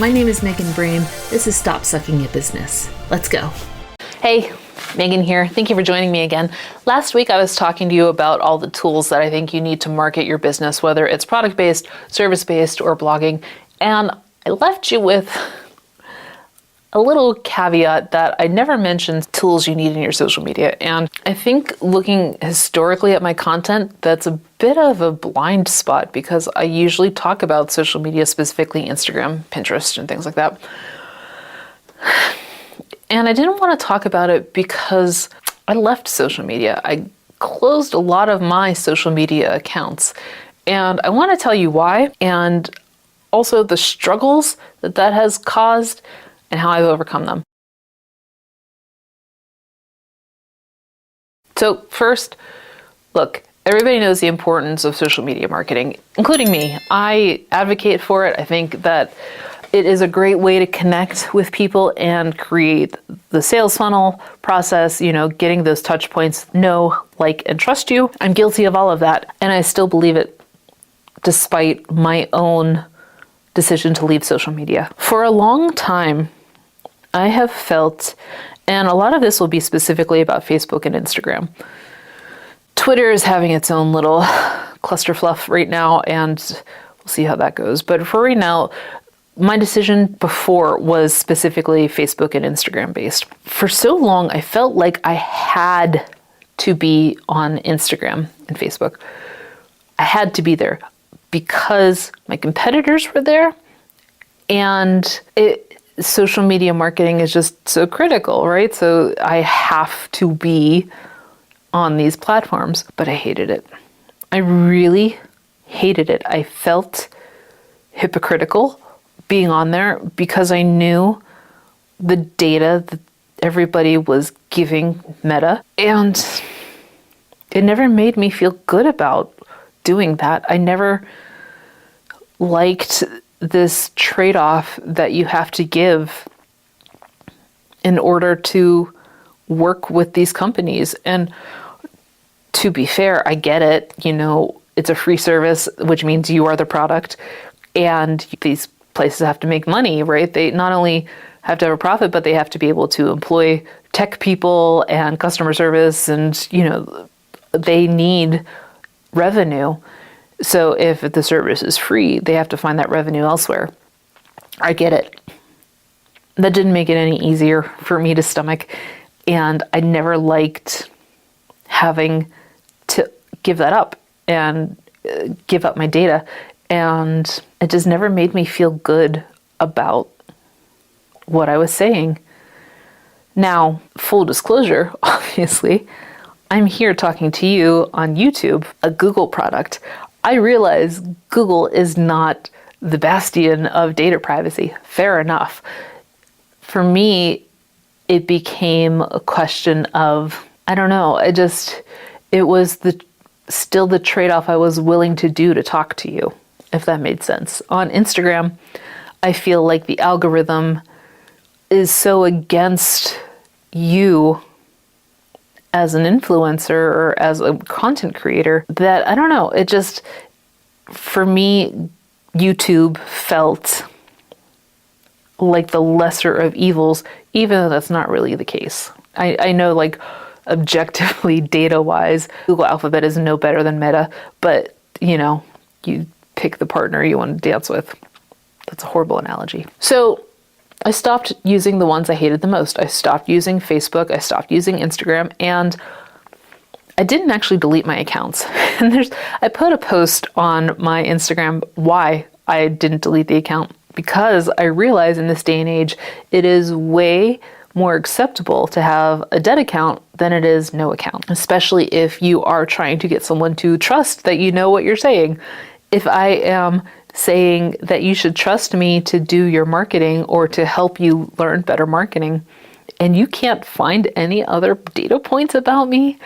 My name is Megan Brame. This is Stop Sucking at Business. Let's go. Hey, Megan here. Thank you for joining me again. Last week I was talking to you about all the tools that I think you need to market your business, whether it's product-based, service-based, or blogging. And I left you with a little caveat that I never mentioned tools you need in your social media. And I think looking historically at my content, that's a bit of a blind spot because I usually talk about social media, specifically Instagram, Pinterest, and things like that. And I didn't want to talk about it because I left social media. I closed a lot of my social media accounts. And I want to tell you why, and also the struggles that that has caused and how I've overcome them. So first, look, everybody knows the importance of social media marketing, including me. I advocate for it. I think that it is a great way to connect with people and create the sales funnel process, getting those touch points, know, like, and trust you. I'm guilty of all of that, and I still believe it despite my own decision to leave social media. For a long time, I have felt, and a lot of this will be specifically about Facebook and Instagram. Twitter is having its own little clusterfluff right now, and we'll see how that goes. But for right now, my decision before was specifically Facebook and Instagram based. For so long, I felt like I had to be on Instagram and Facebook. I had to be there because my competitors were there, and social media marketing is just so critical, right? So I have to be on these platforms, but I hated it. I really hated it. I felt hypocritical being on there because I knew the data that everybody was giving Meta, and it never made me feel good about doing that. I never liked this trade-off that you have to give in order to work with these companies. And to be fair, I get it. It's a free service, which means you are the product, and these places have to make money, right? They not only have to have a profit, but they have to be able to employ tech people and customer service, and they need revenue. So if the service is free, they have to find that revenue elsewhere. I get it. That didn't make it any easier for me to stomach, and I never liked having to give that up and give up my data, and it just never made me feel good about what I was saying. Now, full disclosure, obviously, I'm here talking to you on YouTube, a Google product. I realize Google is not the bastion of data privacy. Fair enough. For me, it became a question of, I don't know, it was still the trade-off I was willing to do to talk to you, if that made sense. On Instagram, I feel like the algorithm is so against you as an influencer or as a content creator that, I don't know, for me, YouTube felt like the lesser of evils, even though that's not really the case. I know, objectively, data-wise, Google Alphabet is no better than Meta, but, you pick the partner you want to dance with. That's a horrible analogy. So I stopped using the ones I hated the most. I stopped using Facebook, I stopped using Instagram, and I didn't actually delete my accounts. And I put a post on my Instagram why I didn't delete the account, because I realize in this day and age, it is way more acceptable to have a dead account than it is no account, especially if you are trying to get someone to trust that you know what you're saying. If I am saying that you should trust me to do your marketing or to help you learn better marketing, and you can't find any other data points about me,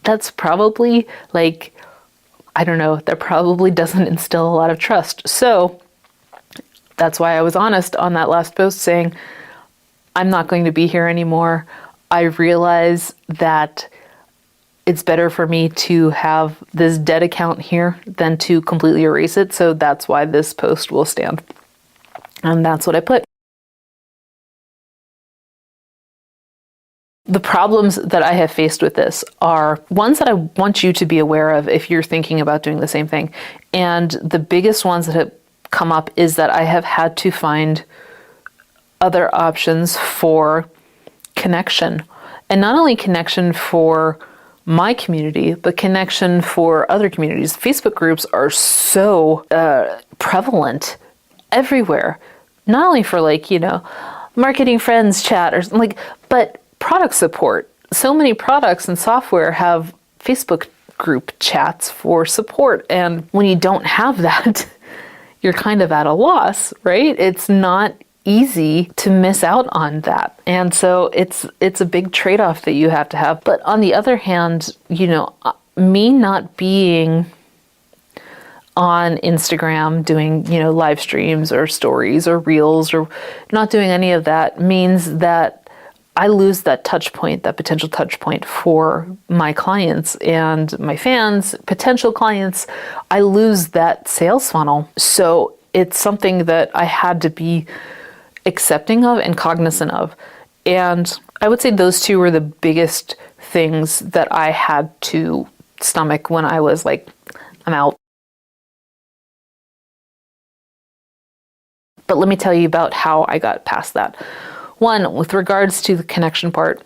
that's probably that probably doesn't instill a lot of trust. So that's why I was honest on that last post saying, I'm not going to be here anymore. I realize that it's better for me to have this dead account here than to completely erase it. So that's why this post will stand. And that's what I put. The problems that I have faced with this are ones that I want you to be aware of if you're thinking about doing the same thing. And the biggest ones that have come up is that I have had to find other options for connection. And not only connection for my community, but connection for other communities. Facebook groups are so prevalent everywhere. Not only for marketing friends chat or something, but product support. So many products and software have Facebook group chats for support. And when you don't have that, you're kind of at a loss, right? It's not easy to miss out on that. And so it's a big trade-off that you have to have. But on the other hand, me not being on Instagram doing, live streams or stories or reels or not doing any of that means that I lose that touch point, that potential touch point for my clients and my fans, potential clients. I lose that sales funnel. So it's something that I had to be accepting of and cognizant of. And I would say those two were the biggest things that I had to stomach when I was like, I'm out. But let me tell you about how I got past that. One, with regards to the connection part,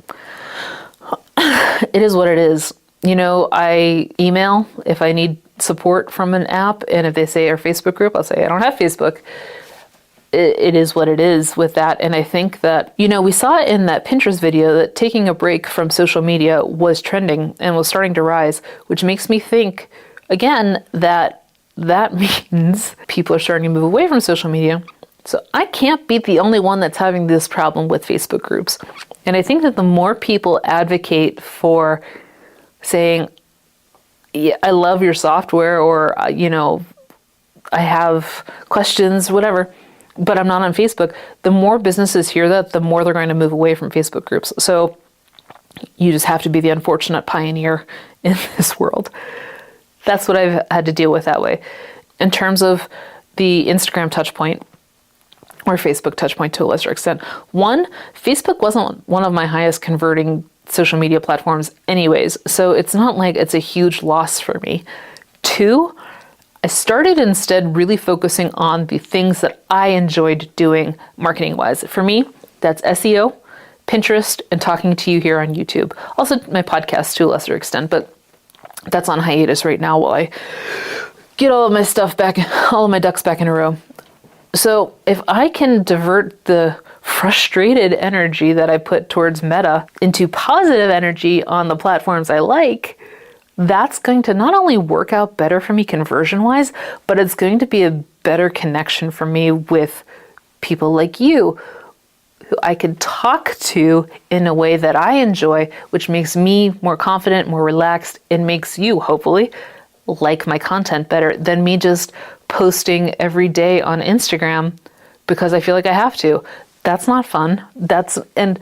it is what it is. I email if I need support from an app, and if they say our Facebook group, I'll say I don't have Facebook. It is what it is with that. And I think that, we saw it in that Pinterest video that taking a break from social media was trending and was starting to rise, which makes me think, again, that means people are starting to move away from social media. So I can't be the only one that's having this problem with Facebook groups. And I think that the more people advocate for saying, yeah, I love your software, or, I have questions, whatever, but I'm not on Facebook, the more businesses hear that, the more they're going to move away from Facebook groups. So you just have to be the unfortunate pioneer in this world. That's what I've had to deal with that way. In terms of the Instagram touch point, or Facebook touchpoint to a lesser extent. One, Facebook wasn't one of my highest converting social media platforms anyways, so it's not like it's a huge loss for me. Two, I started instead really focusing on the things that I enjoyed doing marketing-wise. For me, that's SEO, Pinterest, and talking to you here on YouTube. Also my podcast to a lesser extent, but that's on hiatus right now while I get all of my stuff back, all of my ducks back in a row. So if I can divert the frustrated energy that I put towards Meta into positive energy on the platforms I like, that's going to not only work out better for me conversion-wise, but it's going to be a better connection for me with people like you, who I can talk to in a way that I enjoy, which makes me more confident, more relaxed, and makes you, hopefully, like my content better than me just posting every day on Instagram because I feel like I have to. That's not fun. And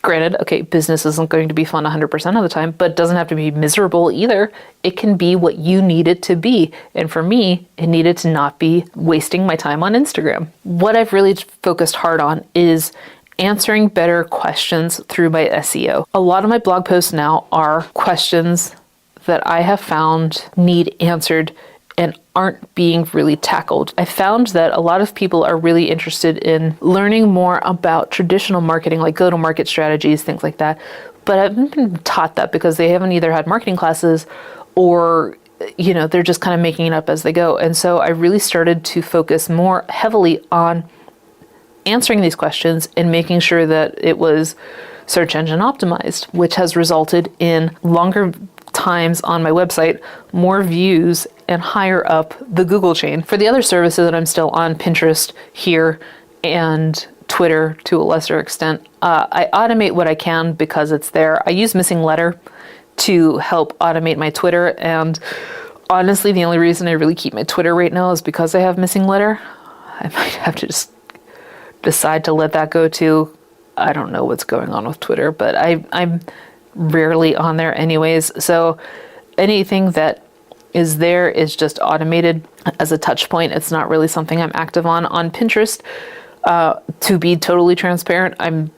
granted, okay, business isn't going to be fun 100% of the time, but it doesn't have to be miserable either. It can be what you need it to be. And for me, it needed to not be wasting my time on Instagram. What I've really focused hard on is answering better questions through my SEO. A lot of my blog posts now are questions that I have found need answered and aren't being really tackled. I found that a lot of people are really interested in learning more about traditional marketing, like go-to-market strategies, things like that. But I haven't been taught that because they haven't either had marketing classes or, they're just kind of making it up as they go. And so I really started to focus more heavily on answering these questions and making sure that it was search engine optimized, which has resulted in longer times on my website, more views, and higher up the Google chain. For the other services that I'm still on, Pinterest here and Twitter to a lesser extent, I automate what I can because it's there. I use Missing Letter to help automate my Twitter, and honestly, the only reason I really keep my Twitter right now is because I have Missing Letter. I might have to just decide to let that go too. I don't know what's going on with Twitter, but I'm rarely on there anyways. So anything that is there is just automated as a touch point. It's not really something I'm active on. On Pinterest, To be totally transparent,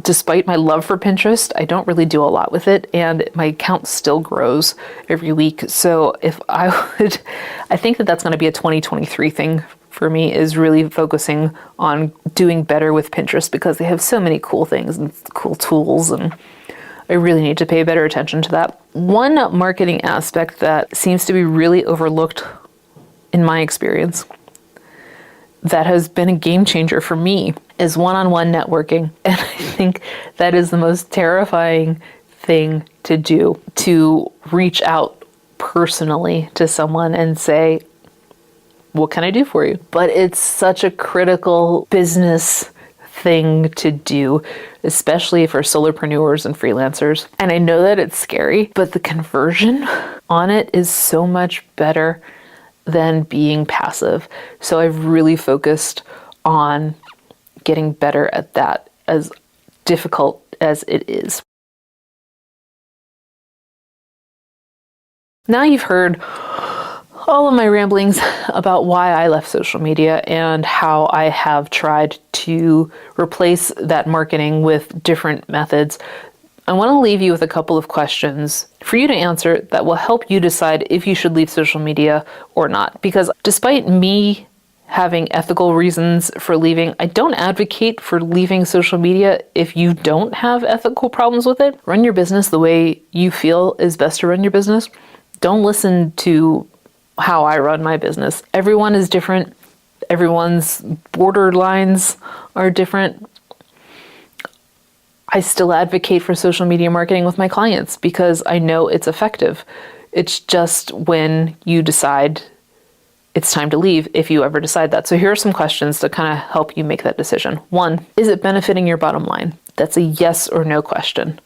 despite my love for Pinterest, I don't really do a lot with it, and my account still grows every week. So I think that that's going to be a 2023 thing for me, is really focusing on doing better with Pinterest, because they have so many cool things and cool tools, and I really need to pay better attention to that. One marketing aspect that seems to be really overlooked in my experience, that has been a game changer for me, is one-on-one networking. And I think that is the most terrifying thing to do, to reach out personally to someone and say, what can I do for you? But it's such a critical business thing to do, especially for solopreneurs and freelancers. And I know that it's scary, but the conversion on it is so much better than being passive. So I've really focused on getting better at that, as difficult as it is. Now you've heard all of my ramblings about why I left social media and how I have tried to replace that marketing with different methods. I want to leave you with a couple of questions for you to answer that will help you decide if you should leave social media or not. Because despite me having ethical reasons for leaving, I don't advocate for leaving social media if you don't have ethical problems with it. Run your business the way you feel is best to run your business. Don't listen to how I run my business. Everyone is different. Everyone's borderlines are different. I still advocate for social media marketing with my clients because I know it's effective. It's just when you decide it's time to leave, if you ever decide that. So here are some questions to kind of help you make that decision. 1, is it benefiting your bottom line? That's a yes or no question.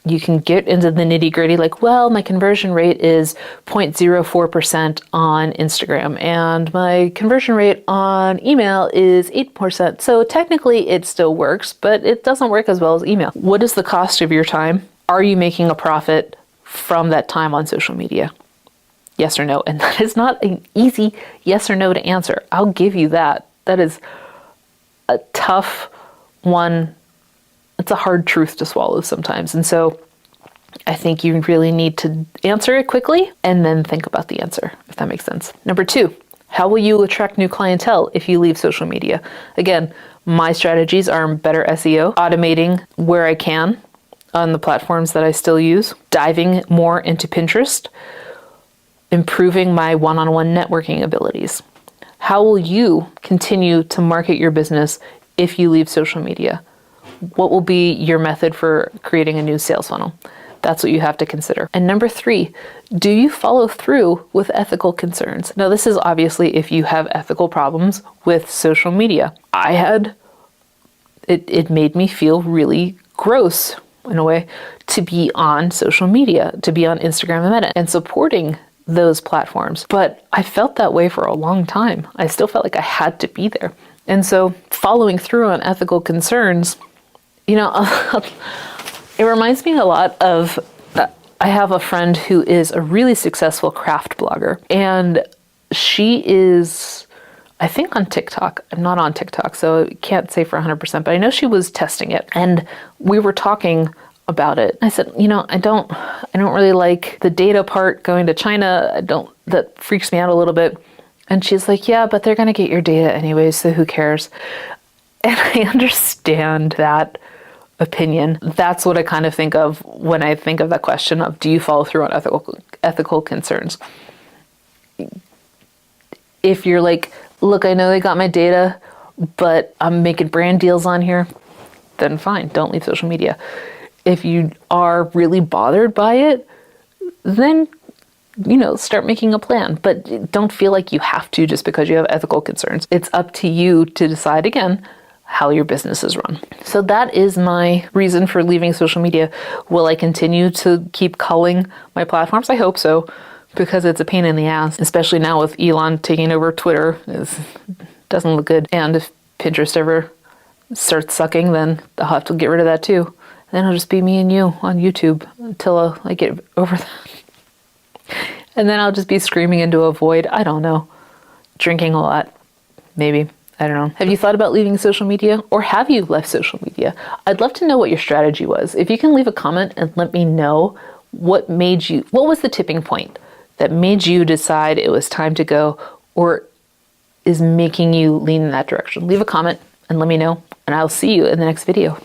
You can get into the nitty gritty like, well, my conversion rate is 0.04% on Instagram and my conversion rate on email is 8%. So technically it still works, but it doesn't work as well as email. What is the cost of your time? Are you making a profit from that time on social media? Yes or no? And that is not an easy yes or no to answer. I'll give you that. That is a tough one. It's a hard truth to swallow sometimes. And so I think you really need to answer it quickly and then think about the answer, if that makes sense. Number 2, how will you attract new clientele if you leave social media? Again, my strategies are better SEO, automating where I can on the platforms that I still use, diving more into Pinterest, improving my one-on-one networking abilities. How will you continue to market your business if you leave social media? What will be your method for creating a new sales funnel? That's what you have to consider. And number 3, do you follow through with ethical concerns? Now, this is obviously if you have ethical problems with social media. I had, it made me feel really gross in a way to be on social media, to be on Instagram and Meta and supporting those platforms. But I felt that way for a long time. I still felt like I had to be there. And so following through on ethical concerns, you know, it reminds me a lot of, I have a friend who is a really successful craft blogger, and she is, I think, on TikTok. I'm not on TikTok, so I can't say for 100%, but I know she was testing it, and we were talking about it. I said, you know, I don't really like the data part going to China. That freaks me out a little bit. And she's like, yeah, but they're going to get your data anyway, so who cares? And I understand that opinion. That's what I kind of think of when I think of that question of, do you follow through on ethical concerns? If you're like, look, I know they got my data, but I'm making brand deals on here, then fine, don't leave social media. If you are really bothered by it, then, you know, start making a plan, but don't feel like you have to just because you have ethical concerns. It's up to you to decide, again, how your business is run. So that is my reason for leaving social media. Will I continue to keep culling my platforms? I hope so, because it's a pain in the ass, especially now with Elon taking over Twitter. It doesn't look good. And if Pinterest ever starts sucking, then I'll have to get rid of that too. Then it'll just be me and you on YouTube until I get over that. And then I'll just be screaming into a void. I don't know. Drinking a lot, maybe. I don't know. Have you thought about leaving social media, or have you left social media? I'd love to know what your strategy was. If you can leave a comment and let me know what was the tipping point that made you decide it was time to go, or is making you lean in that direction. Leave a comment and let me know, and I'll see you in the next video.